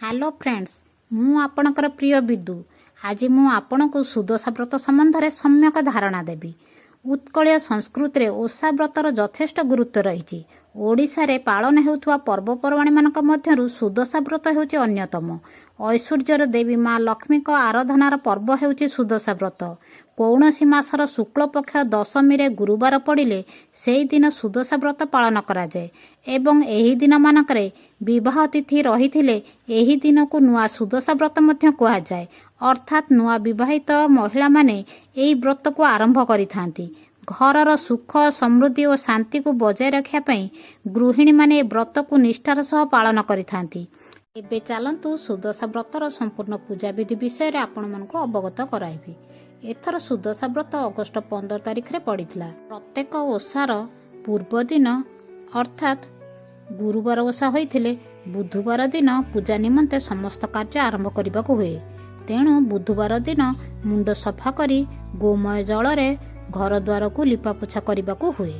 Hello friends मु आपणकर प्रिय विदु आज मु आपणको सुदशा व्रत संबंध में सम्यक धारणा देवी। उत्कलीय संस्कृति रे ओषा व्रतर यथेष्ट गुरुत्व रही। ओडिशा रे पालन हेउथुवा पर्वपर्वाणी मानक मध्यरु सुदशा व्रत हेउची अन्यतम। ऐश्वर्यर देवी माँ लक्ष्मी को आराधनार पर्व हेउची सुदशा व्रत। कौनसी मासर शुक्ल पक्ष दशमी रे गुरुवार पड़िले सेही दिन सुदशा व्रत पालन करा जाए एवं एही दिन मानकरे विवाह तिथि रहिथिले एही दिन को नुआ सुदशा व्रत मध्य कहा जाए। अर्थात नुआ विवाहित महिला माने एही व्रत को आरंभ करिथांती। घरर सुख समृद्धि और शांति को बजाय रखिया पई गृहिणी माने व्रत को निष्ठार सह पालन करिथांती। एबे चलंतु सुदशा व्रतर संपूर्ण पूजा विधि विषय रे आपण मानको अवगत कराइबी। एथर सुदशा व्रत अगस्ट 15 तारिख रे पड़िथिला। प्रत्येक ओषार पूर्व दिन अर्थात गुरुवार ओषा होइथिले बुधवार दिन पूजा निमंते समस्त कार्य आरंभ करने को हुए। तेणु बुधवार दिन मुंड सफा करी गोमय जल रे घर द्वार को लिपापोछा करने को हुए।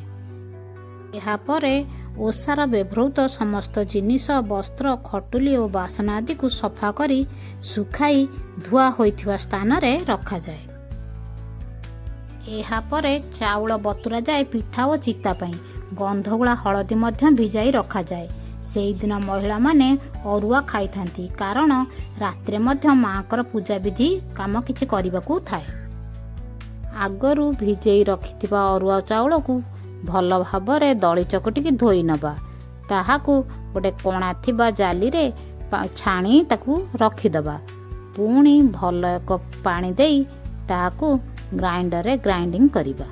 ଏହା ପରେ ओषार व्यवहृत समस्त जिनिस वस्त्र खटुली और बासन आदि को सफा करी सुखाई धुआ होइथिबा स्थान रे रखा जाए। ଏହା ପରେ चाउल बतुरा जाए पिठा और चिता पई। गंधगुला हलदी मध्य भिजाई रखा जाए। सेही दिन महिला माने अरुआ खाई थांती कारण रात्रे मध्य मांकर पूजा विधि काम किछि करिबाकू थाए। आगरू भिजेई रखिथिबा अरुआ चाउल को भल भाबरे दली चकटिकी धोई नबा। ताहाकू गोटे कणा थिबा जाली रे छाणी ताकू रखिदबा। पुणी भल एक पानी देई ताहाकू ग्राइंडर रे ग्राइंडिंग करिबा।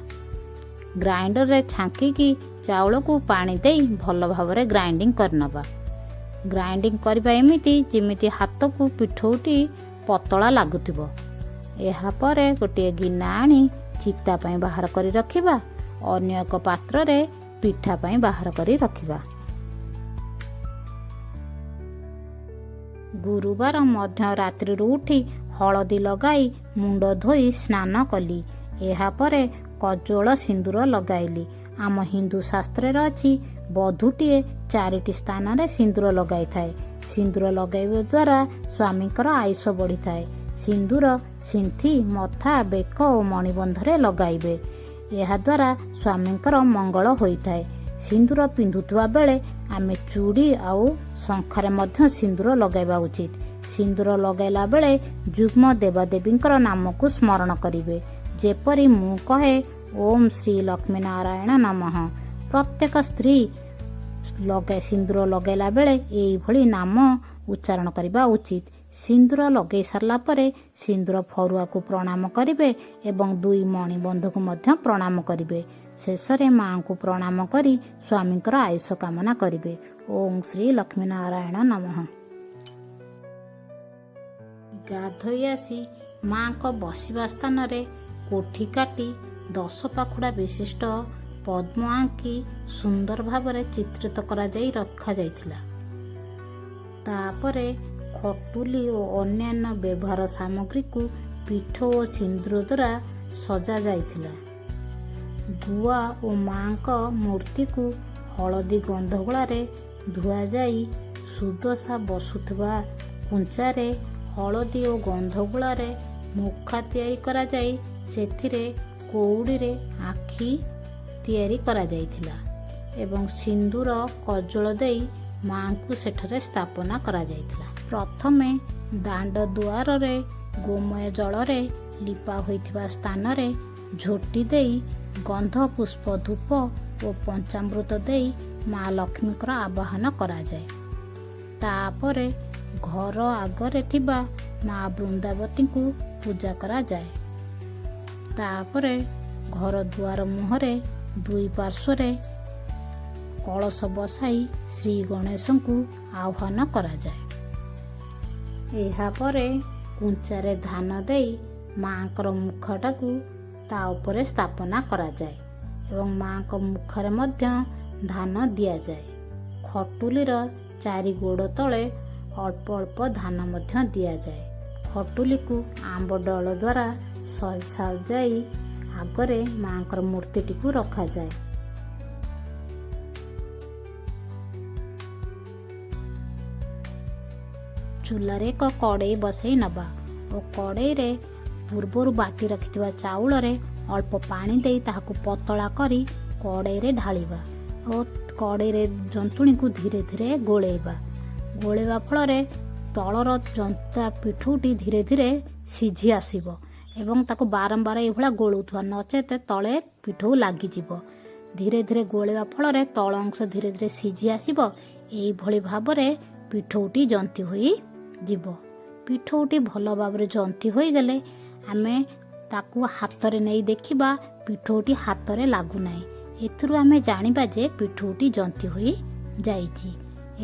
ग्राइंडर रे छांकीकी चाउल को पानी देई भल भाबरे ग्राइंडिंग करनबा। ग्राइंडिंग करबा एमिति जेमिति हाथ को पिठौटी पतला लागुथिबो। एहा परे गोटे गिना आनी चिता पई बाहर करी रखिबा। अन्य एक पात्र रे पिठा पई बाहर करी रखिबा। गुरुवार मध्य रात्रि उठी हलदी लगाई मुंड धोई स्नान कली। एहा परे कजोल सिंदूर लगाइली। आम हिंदू शास्त्र रे अछि बधुटीए 4टी स्थान रे सिंदूर लगाई थाए। सिंदूर लगाइबा द्वारा स्वामीकर आयुष बढ़ी थाए। सिंदूर सिंथी मथा बेक और मणिबंधरे लगाइबे। यह द्वारा स्वामींकर मंगल होइथाए। सिंदूर पिंधुथुवा बेले आमे चूड़ी आउ शंखरे मध्य सिंदूर लगाइबा उचित। सिंदूर लगाइला बेले जुग्म देवादेवींकर नाम को स्मरण करिवे। जेपरि मु कहे ओम श्री लक्ष्मी नारायण नमः। प्रत्येक स्त्री सिंदूर लगैला बेले एई भली नाम उच्चारण करिबा उचित। सिंदूर लगे सारला परे सिंदूर फरुआ को प्रणाम करिवे एवं दुई मणिबंध को मध्य प्रणाम करिवे। शेषरे मां को प्रणाम करी स्वामींकर आयुष कामना करिवे। ओम श्री लक्ष्मी नारायण नमः। गाधोई आसी मां को बसिबा स्थान रे कोठी काटी 10 पाखुड़ा विशिष्ट पद्म आंकी सुंदर भावरे चित्रित करा जाई रखा जाइथिला। तापरे खटुली और अन्यान्य व्यवहार सामग्री को पीठ और सिंदूर द्वारा सजा जाइथिला। गुआ और मां का मूर्ति को हलदी गंधगोला रे धुआ जाई सुदशा बसुथबा कुंचा रे हलदी और गंधगोला रे मुखा तैयारी करा जाई। सेथिरे कौड़ी रे आखि तैयारी करा जाइथिला एवं सिंदूर कजोल देई मां को सेठरे स्थापना करा जाइथिला। प्रथमे दांड दुआर रे गोमय जल रे लिपा होइथिबा स्थान रे झोटी देई गंध पुष्प धूप और पंचामृत देई मां लक्ष्मीकर आवाहन करा जाए। तापरे घर आगरे थिबा मां वृंदावती को पूजा करा जाए। तापरे घर दुआर मुहरे दुई पार्श्वरे कलश बसाई श्री गणेश को आह्वान करा जाए। एहा परे कुंचारे धान देई मांकर मुखटा को ता उपरे स्थापना करा जाए एवं मां को मुखरे मध्य धान दिया जाए। खटुलीर 4 गोड़ तले अल्प अल्प धान मध्य दिया जाए। खटुली को आंब डल द्वारा सजाई आगरे मांकर मूर्तिटी को रखा जाए। ଚୁଲାରେ ଏକ କଡ଼େଇ ବସାଇ ନେବା ଓ କଡ଼େଇରେ ପୂର୍ବରୁ ବାଟି ରଖିଥିବା ଚାଉଳରେ ଅଳ୍ପ ପାଣି ଦେଇ ତାହାକୁ ପତଳା କରି କଡ଼େଇରେ ଢାଳିବା ଓ କଡ଼େଇରେ ଜନ୍ତୁଣୀକୁ ଧୀରେ ଧୀରେ ଗୋଳେଇବା ଫଳରେ ତଳର ଜନ୍ତା ପିଠଉଟି ଧୀରେ ଧୀରେ ସିଝି ଆସିବ ଏବଂ ତାକୁ ବାରମ୍ବାର ଏଇଭଳିଆ ଗୋଳଉଥିବା, ନଚେତ ତଳେ ପିଠଉ ଲାଗିଯିବ। ଧୀରେ ଧୀରେ ଗୋଳେଇବା ଫଳରେ ତଳ ଅଂଶ ଧୀରେ ଧୀରେ ସିଝି ଆସିବ। ଏଇଭଳି ଭାବରେ ପିଠଉଟି ଜନ୍ତି ହୋଇଯିବ। ପିଠଉଟି ଭଲ ଭାବରେ ଜନ୍ତି ହୋଇଗଲେ ଆମେ ତାକୁ ହାତରେ ନେଇ ଦେଖିବା ପିଠଉଟି ହାତରେ ଲାଗୁନାହିଁ। ଏଥିରୁ ଆମେ ଜାଣିବା ଯେ ପିଠଉଟି ଜନ୍ତି ହୋଇଯାଇଛି।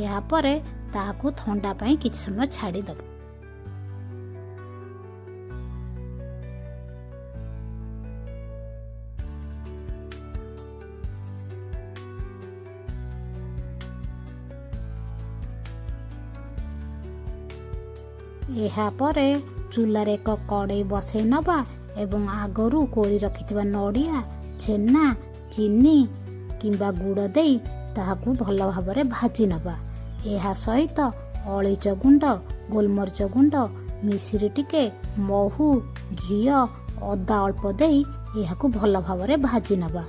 ଏହାପରେ ତାହାକୁ ଥଣ୍ଡା ପାଇଁ କିଛି ସମୟ ଛାଡ଼ିଦେବା। ଏହାପରେ ଚୁଲାରେ ଏକ କଡ଼େଇ ବସାଇ ନେବା ଏବଂ ଆଗରୁ କୋରି ରଖିଥିବା ନଡ଼ିଆ, ଛେନା, ଚିନି କିମ୍ବା ଗୁଡ଼ ଦେଇ ତାହାକୁ ଭଲ ଭାବରେ ଭାଜି ନେବା। ଏହା ସହିତ ଅଳେଇଚ ଗୁଣ୍ଡ, ଗୋଲମରିଚ ଗୁଣ୍ଡ, ମିଶ୍ରି ଟିକେ, ମହୁ, ଘିଅ, ଅଦା ଅଳ୍ପ ଦେଇ ଏହାକୁ ଭଲ ଭାବରେ ଭାଜି ନେବା।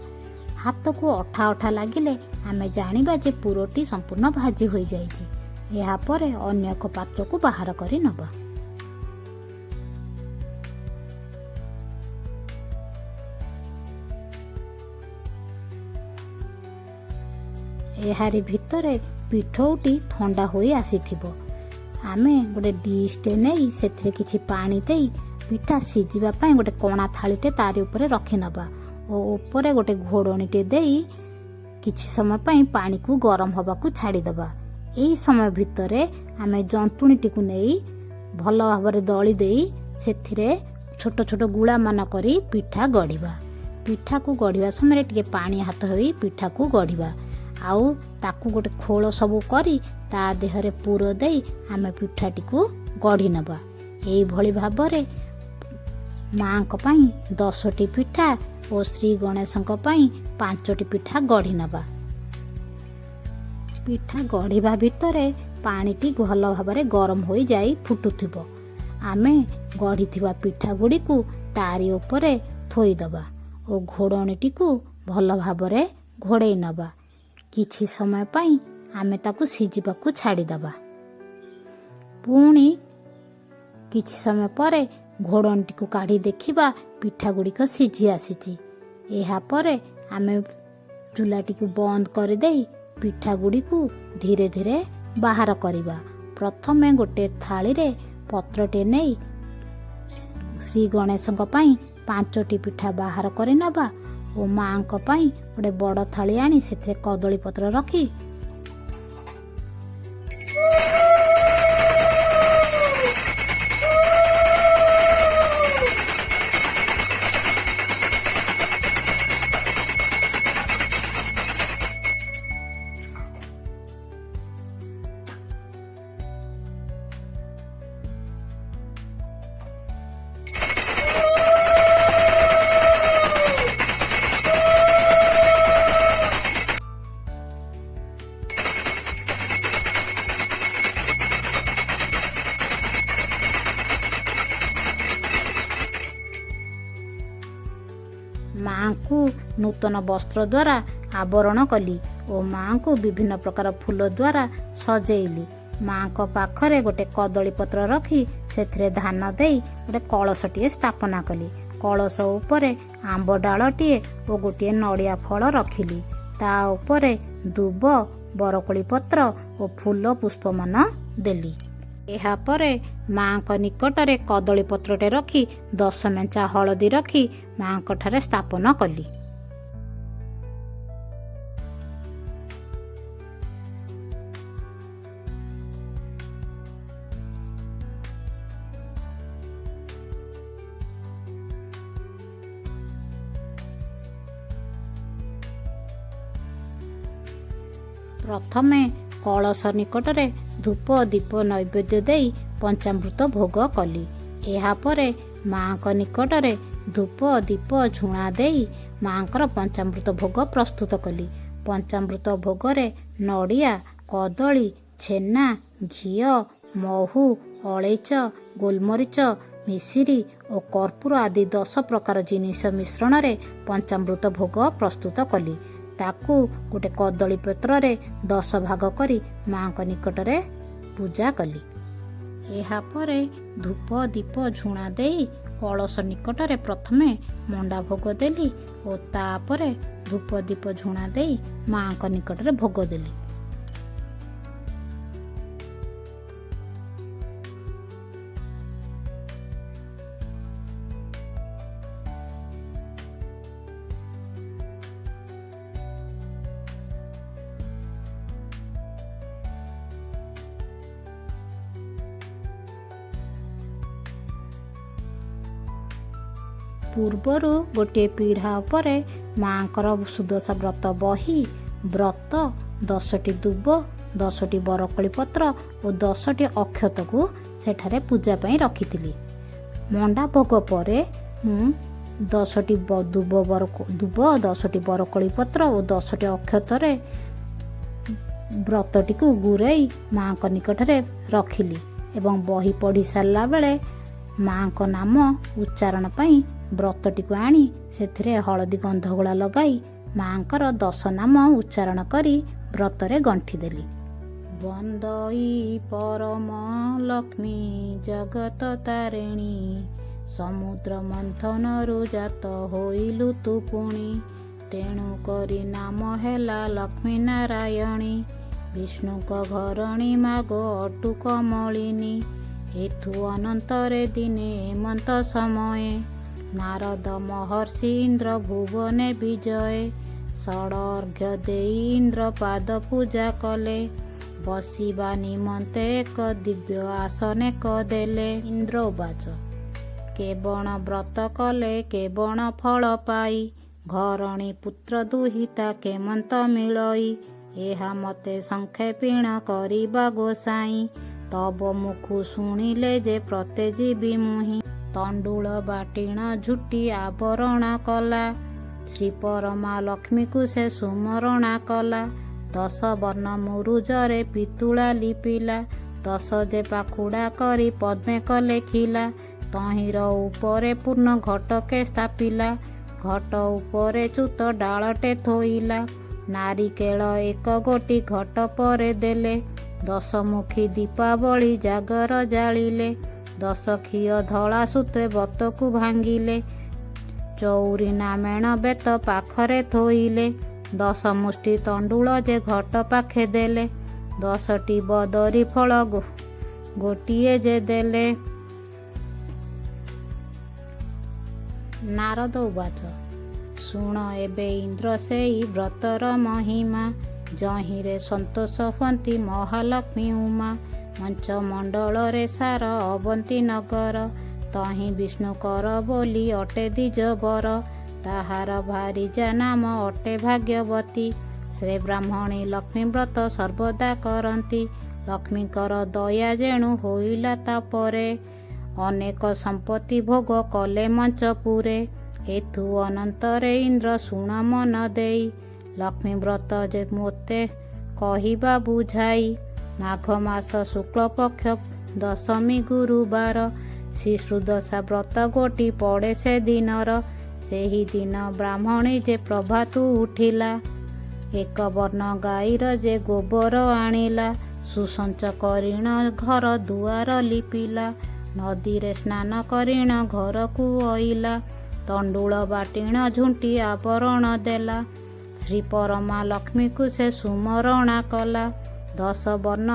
ହାତକୁ ଅଠା ଅଠା ଲାଗିଲେ ଆମେ ଜାଣିବା ଯେ ପୁରଟି ସମ୍ପୂର୍ଣ୍ଣ ଭାଜି ହୋଇଯାଇଛି। ଏହାପରେ ଅନ୍ୟ ଏକ ପାତ୍ରକୁ ବାହାର କରି ନେବା। ଏହାରି ଭିତରେ ପିଠଉଟି ଥଣ୍ଡା ହୋଇ ଆସିଥିବ। ଆମେ ଗୋଟେ ଡିସ୍ଟେ ନେଇ ସେଥିରେ କିଛି ପାଣି ଦେଇ ପିଠା ସିଝିବା ପାଇଁ ଗୋଟେ କଣା ଥାଳିଟେ ତାରି ଉପରେ ରଖିନେବା ଓ ଉପରେ ଗୋଟେ ଘୋଡ଼ଣୀଟେ ଦେଇ କିଛି ସମୟ ପାଇଁ ପାଣିକୁ ଗରମ ହେବାକୁ ଛାଡ଼ିଦେବା। ଏହି ସମୟ ଭିତରେ ଆମେ ଜନ୍ତୁଣୀଟିକୁ ନେଇ ଭଲ ଭାବରେ ଦଳି ଦେଇ ସେଥିରେ ଛୋଟ ଛୋଟ ଗୁଳାମାନ କରି ପିଠା ଗଢ଼ିବା। ପିଠାକୁ ଗଢ଼ିବା ସମୟରେ ଟିକେ ପାଣି ହାତ ହୋଇ ପିଠାକୁ ଗଢ଼ିବା। ଆଉ ତାକୁ ଗୋଟେ ଖୋଳ ସବୁ କରି ତା ଦେହରେ ପୁର ଦେଇ ଆମେ ପିଠାଟିକୁ ଗଢ଼ି ନେବା। ଏଇଭଳି ଭାବରେ ମାଙ୍କ ପାଇଁ 10ଟି ପିଠା ଓ ଶ୍ରୀ ଗଣେଶଙ୍କ ପାଇଁ 5ଟି ପିଠା ଗଢ଼ି ନେବା। ପିଠା ଗଢ଼ିବା ଭିତରେ ପାଣିଟି ଭଲ ଭାବରେ ଗରମ ହୋଇଯାଇ ଫୁଟୁଥିବ। ଆମେ ଗଢ଼ିଥିବା ପିଠା ଗୁଡ଼ିକୁ ତାରି ଉପରେ ଥୋଇଦେବା ଓ ଘୋଡ଼ଣୀଟିକୁ ଭଲ ଭାବରେ ଘୋଡ଼େଇ ନେବା। କିଛି ସମୟ ପାଇଁ ଆମେ ତାକୁ ସିଝିବାକୁ ଛାଡ଼ିଦେବା। ପୁଣି କିଛି ସମୟ ପରେ ଘୋଡ଼ଣୀଟିକୁ କାଢ଼ି ଦେଖିବା ପିଠା ଗୁଡ଼ିକ ସିଝି ଆସିଛି। ଏହାପରେ ଆମେ ଚୁଲାଟିକୁ ବନ୍ଦ କରିଦେଇ ପିଠା ଗୁଡ଼ିକୁ ଧୀରେ ଧୀରେ ବାହାର କରିବା। ପ୍ରଥମେ ଗୋଟେ ଥାଳିରେ ପତ୍ରଟେ ନେଇ ଶ୍ରୀ ଗଣେଶଙ୍କ ପାଇଁ 5ଟି ପିଠା ବାହାର କରି ନେବା ଓ ମାଙ୍କ ପାଇଁ ଗୋଟେ ବଡ଼ ଥାଳି ଆଣି ସେଥିରେ କଦଳୀ ପତ୍ର ରଖି ମାଙ୍କୁ ନୂତନ ବସ୍ତ୍ର ଦ୍ୱାରା ଆବରଣ କଲି ଓ ମାଙ୍କୁ ବିଭିନ୍ନ ପ୍ରକାର ଫୁଲ ଦ୍ୱାରା ସଜେଇଲି। ମାଙ୍କ ପାଖରେ ଗୋଟେ କଦଳୀ ପତ୍ର ରଖି ସେଥିରେ ଧାନ ଦେଇ ଗୋଟେ କଳସଟିଏ ସ୍ଥାପନା କଲି। କଳସ ଉପରେ ଆମ୍ବ ଡାଳଟିଏ ଓ ଗୋଟିଏ ନଡ଼ିଆ ଫଳ ରଖିଲି। ତା ଉପରେ ଦୁବ, ବରକୋଳି ପତ୍ର ଓ ଫୁଲ ପୁଷ୍ପମାନ ଦେଲି। ଏହାପରେ ମାଙ୍କ ନିକଟରେ କଦଳୀ ପତ୍ରଟେ ରଖି 10 ମେଞ୍ଚା ହଳଦୀ ରଖି ମାଙ୍କ ଠାରେ ସ୍ଥାପନ କଲି। ପ୍ରଥମେ କଳସ ନିକଟରେ ଧୂପ ଦୀପ ନୈବେଦ୍ୟ ଦେଇ ପଞ୍ଚାମୃତ ଭୋଗ କଲି। ଏହାପରେ ମାଙ୍କ ନିକଟରେ ଧୂପ ଦୀପ ଝୁଣା ଦେଇ ମାଙ୍କର ପଞ୍ଚାମୃତ ଭୋଗ ପ୍ରସ୍ତୁତ କଲି। ପଞ୍ଚାମୃତ ଭୋଗରେ ନଡ଼ିଆ, କଦଳୀ, ଛେନା, ଘିଅ, ମହୁ, ଅଳେଇଚ, ଗୋଲମରିଚ, ମିଶିରି ଓ କର୍ପୂର ଆଦି 10 ପ୍ରକାର ଜିନିଷ ମିଶ୍ରଣରେ ପଞ୍ଚାମୃତ ଭୋଗ ପ୍ରସ୍ତୁତ କଲି। ତାକୁ ଗୋଟେ କଦଳୀ ପତ୍ରରେ 10 ଭାଗ କରି ମାଙ୍କ ନିକଟରେ ପୂଜା କଲି। ଏହାପରେ ଧୂପ ଦୀପ ଝୁଣା ଦେଇ କଳସ ନିକଟରେ ପ୍ରଥମେ ମଣ୍ଡା ଭୋଗ ଦେଲି ଓ ତାପରେ ଧୂପ ଦୀପ ଝୁଣା ଦେଇ ମାଙ୍କ ନିକଟରେ ଭୋଗ ଦେଲି। ପୂର୍ବରୁ ଗୋଟିଏ ପିଢ଼ା ଉପରେ ମାଙ୍କର ସୁଦଶା ବ୍ରତ ବହି, ବ୍ରତ, 10ଟି ଦୁବ, 10ଟି ବରକୋଳି ପତ୍ର ଓ 10ଟି ଅକ୍ଷତକୁ ସେଠାରେ ପୂଜା ପାଇଁ ରଖିଥିଲି। ମଣ୍ଡା ଭୋଗ ପରେ ମୁଁ 10ଟି ଦୁବ, 10ଟି ବରକୋଳି ପତ୍ର ଓ 10ଟି ଅକ୍ଷତରେ ବ୍ରତଟିକୁ ଗୁରେଇ ମାଙ୍କ ନିକଟରେ ରଖିଲି ଏବଂ ବହି ପଢ଼ି ସାରିଲା ବେଳେ ମାଙ୍କ ନାମ ଉଚ୍ଚାରଣ ପାଇଁ ବ୍ରତଟିକୁ ଆଣି ସେଥିରେ ହଳଦୀ ଗନ୍ଧଗୁଳା ଲଗାଇ ମାଙ୍କର 10 ନାମ ଉଚ୍ଚାରଣ କରି ବ୍ରତରେ ଗଣ୍ଠି ଦେଲି। ବନ୍ଦଇ ପରମ ଲକ୍ଷ୍ମୀ ଜଗତ ତାରିଣୀ, ସମୁଦ୍ର ମନ୍ଥନରୁ ଜାତ ହୋଇଲୁ ତୁ ପୁଣି, ତେଣୁ କରି ନାମ ହେଲା ଲକ୍ଷ୍ମୀ ନାରାୟଣୀ, ବିଷ୍ଣୁଙ୍କ ଘରଣୀ ମାଗ ଅଟୁ କମଳିନୀ, ଏଥୁ ଅନନ୍ତରେ ଦିନେ ଏମନ୍ତ ସମୟେ, ନାରଦ ମହର୍ଷି ଇନ୍ଦ୍ର ଭୁବନେ ବିଜୟ, ଷଡ଼ର୍ଘ୍ୟ ଦେଇ ଇନ୍ଦ୍ର ପାଦ ପୂଜା କଲେ, ବସିବା ନିମନ୍ତେ ଏକ ଦିବ୍ୟ ଆସନେ ଦେଲେ। ଇନ୍ଦ୍ର ଉବାଚ, କେବଣ ବ୍ରତ କଲେ କେବଣ ଫଳ ପାଇ, ଘରଣୀ ପୁତ୍ର ଦୁହିତା କେମନ୍ତ ମିଳଇ, ଏହା ମତେ ସଂକ୍ଷେପୀଣ କରିବା ଗୋସାଇଁ, ତବ ମୁଖୁ ଶୁଣିଲେ ଯେ ପ୍ରତେ ଯିବି ମୁହିଁ, ତଣ୍ଡୁଳ ବାଟିଣ ଝୁଟି ଆବରଣ କଲା, ଶ୍ରୀ ପରମା ଲକ୍ଷ୍ମୀକୁ ସେ ସୁମରଣା କଲା, 10 ବର୍ଣ୍ଣ ମୁରୁଜରେ ପିତୁଳା ଲିପିଲା, 10 ଯେ ପାଖୁଡ଼ା କରି ପଦ୍ମେ କଲେ ଖିଲା, ତହିଁର ଉପରେ ପୂର୍ଣ୍ଣ ଘଟକେ ସ୍ଥାପିଲା, ଘଟ ଉପରେ ଚ୍ୟୁତ ଡାଳଟେ ଥୋଇଲା, ନାରିକେଳ 1 ଗୋଟି ଘଟ ପରେ ଦେଲେ, 10 ମୁଖୀ ଦୀପାବଳି ଜାଗର ଜାଳିଲେ, 10 ଖିଅ ଧଳା ସୂତ୍ରେ ବତକୁ ଭାଙ୍ଗିଲେ, ଚଉରି ନାମେଣ ବେତ ପାଖରେ ଥୋଇଲେ, 10 ମୁଷ୍ଟି ତଣ୍ଡୁଳ ଯେ ଘଟ ପାଖେ ଦେଲେ, 10ଟି ବଦରି ଫଳ ଗୋଟିଏ ଯେ ଦେଲେ। ନାରଦ ଉବାଚ, ଶୁଣ ଏବେ ଇନ୍ଦ୍ର ସେଇ ବ୍ରତର ମହିମା, ଯହିଁରେ ସନ୍ତୋଷ ହୁଅନ୍ତି ମହାଲକ୍ଷ୍ମୀ ଉମା, ମଞ୍ଚମଣ୍ଡଳରେ ସାର ଅବନ୍ତୀ ନଗର, ତହିଁ ବିଷ୍ଣୁ କର ବୋଲି ଅଟେ ଦ୍ୱିଜ ବର, ତାହାର ଭାରିଜା ନାମ ଅଟେ ଭାଗ୍ୟବତୀ, ସେ ବ୍ରାହ୍ମଣୀ ଲକ୍ଷ୍ମୀ ବ୍ରତ ସର୍ବଦା କରନ୍ତି, ଲକ୍ଷ୍ମୀଙ୍କର ଦୟା ଯେଣୁ ହୋଇଲା ତାପରେ, ଅନେକ ସମ୍ପତ୍ତି ଭୋଗ କଲେ ମଞ୍ଚପୁରେ, ଏଥୁ ଅନନ୍ତରେ ଇନ୍ଦ୍ର ଶୁଣ ମନ ଦେଇ, ଲକ୍ଷ୍ମୀ ବ୍ରତ ଯେ ମୋତେ କହିବା ବୁଝାଇ, ମାଘ ମାସ ଶୁକ୍ଳପକ୍ଷ ଦଶମୀ ଗୁରୁବାର, ଶ୍ରୀ ସୁଦଶା ବ୍ରତ ଗୋଟି ପଡ଼େ ସେ ଦିନର, ସେହି ଦିନ ବ୍ରାହ୍ମଣୀ ଯେ ପ୍ରଭାତୁ ଉଠିଲା, 1 ବର୍ଣ୍ଣ ଗାଈର ଯେ ଗୋବର ଆଣିଲା, ସୁସଞ୍ଚ କରିଣ ଘର ଦୁଆର ଲିପିଲା, ନଦୀରେ ସ୍ନାନ କରିଣ ଘରକୁ ଅଇଲା, ତଣ୍ଡୁଳ ବାଟିଣ ଝୁଣ୍ଟି ଆବରଣ ଦେଲା, ଶ୍ରୀ ପରମା ଲକ୍ଷ୍ମୀକୁ ସେ ସୁମରଣା କଲା, 10 ବର୍ଣ୍ଣ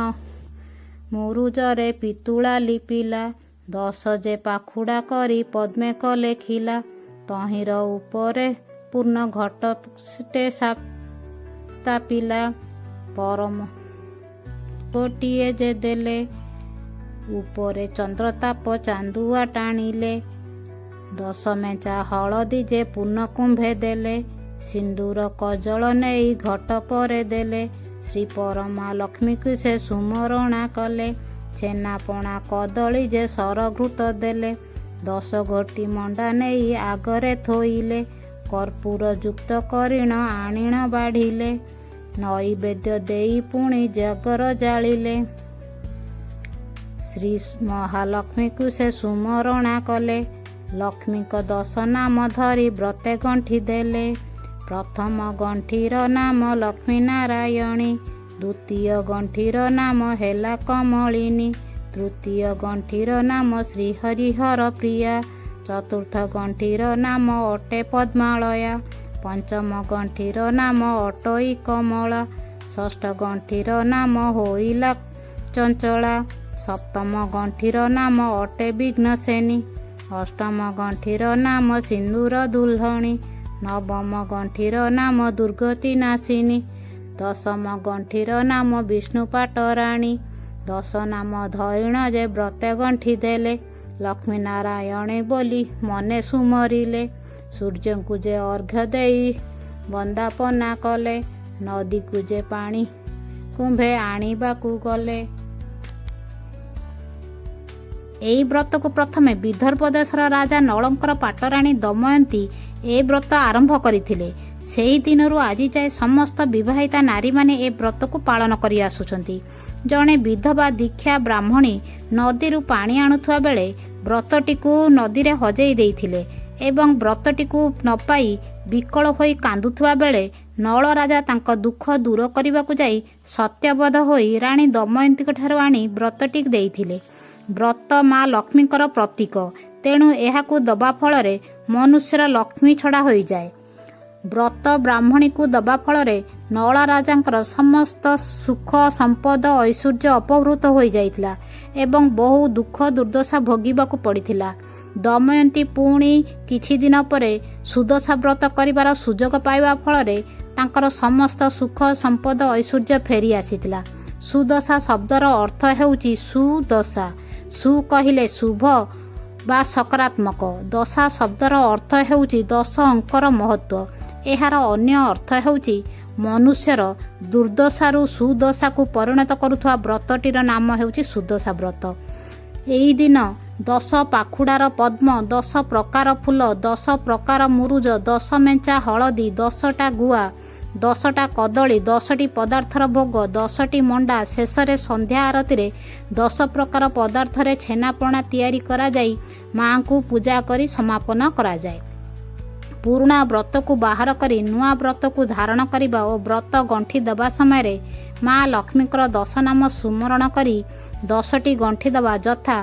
ମୁରୁଜରେ ପିତୁଳା ଲିପିଲା, 10 ଯେ ପାଖୁଡ଼ା କରି ପଦ୍ମେ କଲେ ଖିଲା, ତହିଁର ଉପରେ ପୂର୍ଣ୍ଣ ଘଟଟେ ସ୍ଥାପିଲା, ପରମ ଗୋଟିଏ ଯେ ଦେଲେ, ଉପରେ ଚନ୍ଦ୍ରତାପ ଚାନ୍ଦୁଆ ଟାଣିଲେ, 10 ମେଞ୍ଚା ହଳଦୀ ଯେ ପୂର୍ଣ୍ଣ କୁମ୍ଭେ ଦେଲେ, ସିନ୍ଦୁର କଜଳ ନେଇ ଘଟ ପରେ ଦେଲେ, ଶ୍ରୀ ପରମା ଲକ୍ଷ୍ମୀକୁ ସେ ସୁମରଣା କଲେ, ଛେନାପଣା କଦଳୀ ଯେ ସରଘୃତ ଦେଲେ, 10 ଘୋଟି ମଣ୍ଡା ନେଇ ଆଗରେ ଥୋଇଲେ, କର୍ପୂର ଯୁକ୍ତ କରିଣ ଆଣିଣ ବାଢ଼ିଲେ, ନୈବେଦ୍ୟ ଦେଇ ପୁଣି ଜାଗର ଜାଳିଲେ, ଶ୍ରୀ ମହାଲକ୍ଷ୍ମୀକୁ ସେ ସୁମରଣା କଲେ। ଲକ୍ଷ୍ମୀଙ୍କ 10 ନାମ ଧରି ବ୍ରତେ ଗଣ୍ଠି ଦେଲେ। ପ୍ରଥମ ଗଣ୍ଠିର ନାମ ଲକ୍ଷ୍ମୀ ନାରାୟଣୀ, ଦ୍ୱିତୀୟ ଗଣ୍ଠିର ନାମ ହେଲା କମଳିନୀ, ତୃତୀୟ ଗଣ୍ଠିର ନାମ ଶ୍ରୀହରିହର ପ୍ରିୟା, ଚତୁର୍ଥ ଗଣ୍ଠିର ନାମ ଅଟେ ପଦ୍ମାଳୟା, ପଞ୍ଚମ ଗଣ୍ଠିର ନାମ ଅଟଇ କମଳା, ଷଷ୍ଠ ଗଣ୍ଠିର ନାମ ହୋଇଲା ଚଞ୍ଚଳା, ସପ୍ତମ ଗଣ୍ଠିର ନାମ ଅଟେ ବିଘ୍ନସେନୀ, ଅଷ୍ଟମ ଗଣ୍ଠିର ନାମ ସିନ୍ଦୁର ଦୁଲ୍ହଣୀ, ନବମ ଗଣ୍ଠିର ନାମ ଦୁର୍ଗତି ନାଶିନୀ, ଦଶମ ଗଣ୍ଠିର ନାମ ବିଷ୍ଣୁ ପାଟରାଣୀ। 10 ନାମ ଧରିଣ ଯେ ବ୍ରତେ ଗଣ୍ଠି ଦେଲେ। ଲକ୍ଷ୍ମୀ ନାରାୟଣୀ ବୋଲି ମନେ ସୁମରିଲେ। ସୂର୍ଯ୍ୟଙ୍କୁ ଯେ ଅର୍ଘ୍ୟ ଦେଇ ବନ୍ଦାପନା କଲେ। ନଦୀକୁ ଯେ ପାଣି କୁମ୍ଭେ ଆଣିବାକୁ ଗଲେ। ଏହି ବ୍ରତକୁ ପ୍ରଥମେ ବିଦର୍ଭ ଦେଶର ରାଜା ନଳଙ୍କର ପାଟରାଣୀ ଦମୟନ୍ତୀ ଏ ବ୍ରତ ଆରମ୍ଭ କରିଥିଲେ। ସେହି ଦିନରୁ ଆଜି ଯାଏ ସମସ୍ତ ବିବାହିତା ନାରୀମାନେ ଏ ବ୍ରତକୁ ପାଳନ କରି ଆସୁଛନ୍ତି। ଜଣେ ବିଧବା ଦୀକ୍ଷା ବ୍ରାହ୍ମଣୀ ନଦୀରୁ ପାଣି ଆଣୁଥିବା ବେଳେ ବ୍ରତଟିକୁ ନଦୀରେ ହଜେଇ ଦେଇଥିଲେ ଏବଂ ବ୍ରତଟିକୁ ନ ପାଇ ବିକଳ ହୋଇ କାନ୍ଦୁଥିବା ବେଳେ ନଳ ରାଜା ତାଙ୍କ ଦୁଃଖ ଦୂର କରିବାକୁ ଯାଇ ସତ୍ୟବଧ ହୋଇ ରାଣୀ ଦମୟନ୍ତୀଙ୍କଠାରୁ ଆଣି ବ୍ରତଟି ଦେଇଥିଲେ। ବ୍ରତ ମା ଲକ୍ଷ୍ମୀଙ୍କର ପ୍ରତୀକ, ତେଣୁ ଏହାକୁ ଦେବା ଫଳରେ ମନୁଷ୍ୟର ଲକ୍ଷ୍ମୀ ଛଡ଼ା ହୋଇଯାଏ। ବ୍ରତ ବ୍ରାହ୍ମଣୀକୁ ଦେବା ଫଳରେ ନଳ ରାଜାଙ୍କର ସମସ୍ତ ସୁଖ ସମ୍ପଦ ଐଶ୍ୱର୍ଯ୍ୟ ଅପହୃତ ହୋଇଯାଇଥିଲା ଏବଂ ବହୁ ଦୁଃଖ ଦୁର୍ଦ୍ଦଶା ଭୋଗିବାକୁ ପଡ଼ିଥିଲା। ଦମୟନ୍ତୀ ପୁଣି କିଛି ଦିନ ପରେ ସୁଦଶା ବ୍ରତ କରିବାର ସୁଯୋଗ ପାଇବା ଫଳରେ ତାଙ୍କର ସମସ୍ତ ସୁଖ ସମ୍ପଦ ଐଶ୍ୱର୍ଯ୍ୟ ଫେରି ଆସିଥିଲା। ସୁଦଶା ଶବ୍ଦର ଅର୍ଥ ହେଉଛି ସୁଦଶା। ସୁ କହିଲେ ଶୁଭ ବା ସକାରାତ୍ମକ। ଦଶା ଶବ୍ଦର ଅର୍ଥ ହେଉଛି 10 ଅଙ୍କର ମହତ୍ତ୍ୱ। ଏହାର ଅନ୍ୟ ଅର୍ଥ ହେଉଛି ମନୁଷ୍ୟର ଦୁର୍ଦ୍ଦଶାରୁ ସୁଦଶାକୁ ପରିଣତ କରୁଥିବା ବ୍ରତଟିର ନାମ ହେଉଛି ସୁଦଶା ବ୍ରତ। ଏହି ଦିନ 10 ପାଖୁଡ଼ାର ପଦ୍ମ, 10 ପ୍ରକାର ଫୁଲ, 10 ପ୍ରକାର ମୁରୁଜ, 10 ମେଞ୍ଚା ହଳଦୀ, 10ଟା ଗୁଆ, 10ଟା କଦଳୀ, 10ଟି ପଦାର୍ଥର ଭୋଗ, 10ଟି ମଣ୍ଡା, ଶେଷରେ ସନ୍ଧ୍ୟା ଆରତିରେ 10 ପ୍ରକାର ପଦାର୍ଥରେ ଛେନାପଣା ତିଆରି କରାଯାଇ ମାଙ୍କୁ ପୂଜା କରି ସମାପନ କରାଯାଏ। ପୁରୁଣା ବ୍ରତକୁ ବାହାର କରି ନୂଆ ବ୍ରତକୁ ଧାରଣ କରିବା ଓ ବ୍ରତ ଗଣ୍ଠି ଦେବା ସମୟରେ ମା ଲକ୍ଷ୍ମୀଙ୍କର 10 ନାମ ସୁମରଣ କରି 10ଟି ଗଣ୍ଠି ଦେବା, ଯଥା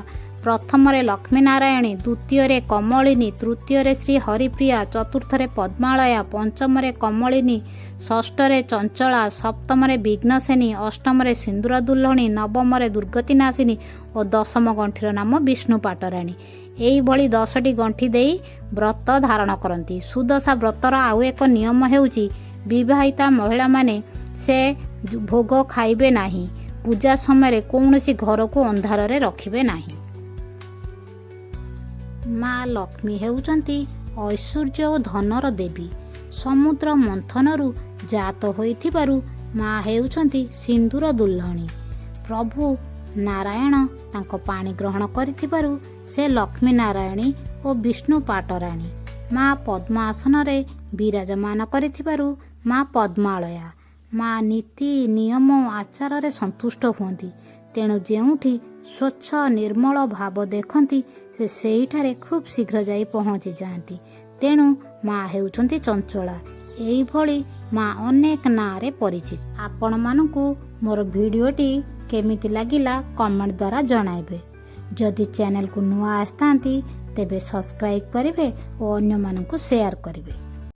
ପ୍ରଥମରେ ଲକ୍ଷ୍ମୀ ନାରାୟଣୀ, ଦ୍ୱିତୀୟରେ କମଳିନୀ, ତୃତୀୟରେ ଶ୍ରୀ ହରିପ୍ରିୟା, ଚତୁର୍ଥରେ ପଦ୍ମାଳୟା, ପଞ୍ଚମରେ କମଳିନୀ, ଷଷ୍ଠରେ ଚଞ୍ଚଳା, ସପ୍ତମରେ ବିଘ୍ନସେନୀ, ଅଷ୍ଟମରେ ସିନ୍ଦୁର ଦୁଲ୍ହଣୀ, ନବମରେ ଦୁର୍ଗତି ନାଶିନୀ ଓ 10ମ ଗଣ୍ଠିର ନାମ ବିଷ୍ଣୁ ପାଟରାଣୀ। ଏହିଭଳି 10ଟି ଗଣ୍ଠି ଦେଇ ବ୍ରତ ଧାରଣ କରନ୍ତି। ସୁଦଶା ବ୍ରତର ଆଉ ଏକ ନିୟମ ହେଉଛି ବିବାହିତା ମହିଳାମାନେ ସେ ଭୋଗ ଖାଇବେ ନାହିଁ। ପୂଜା ସମୟରେ କୌଣସି ଘରକୁ ଅନ୍ଧାରରେ ରଖିବେ ନାହିଁ। ମା ଲକ୍ଷ୍ମୀ ହେଉଛନ୍ତି ଐଶ୍ୱର୍ଯ୍ୟ ଓ ଧନର ଦେବୀ। ସମୁଦ୍ର ମନ୍ଥନରୁ ଜାତ ହୋଇଥିବାରୁ ମା ହେଉଛନ୍ତି ସିନ୍ଦୁର ଦୁଲ୍ହଣୀ। ପ୍ରଭୁ ନାରାୟଣ ତାଙ୍କ ପାଣି ଗ୍ରହଣ କରିଥିବାରୁ ସେ ଲକ୍ଷ୍ମୀ ନାରାୟଣୀ ଓ ବିଷ୍ଣୁ ପାଟରାଣୀ। ମା ପଦ୍ମ ଆସନରେ ବିରାଜମାନ କରିଥିବାରୁ ମା ପଦ୍ମାଳୟା। ମା ନୀତି ନିୟମ ଆଚାରରେ ସନ୍ତୁଷ୍ଟ ହୁଅନ୍ତି, ତେଣୁ ଯେଉଁଠି ସ୍ୱଚ୍ଛ ନିର୍ମଳ ଭାବ ଦେଖନ୍ତି ସେ ସେଇଠାରେ ଖୁବ୍ ଶୀଘ୍ର ଯାଇ ପହଞ୍ଚି ଯାଆନ୍ତି। ତେଣୁ ମା ହେଉଛନ୍ତି ଚଞ୍ଚଳା। ଏଇଭଳି ମା ଅନେକ ନାଁରେ ପରିଚିତ। ଆପଣମାନଙ୍କୁ ମୋର ଭିଡ଼ିଓଟି କେମିତି ଲାଗିଲା କମେଣ୍ଟ ଦ୍ୱାରା ଜଣାଇବେ। ଯଦି ଚ୍ୟାନେଲକୁ ନୂଆ ଆସିଥାନ୍ତି ତେବେ ସବସ୍କ୍ରାଇବ୍ କରିବେ ଓ ଅନ୍ୟମାନଙ୍କୁ ସେୟାର କରିବେ।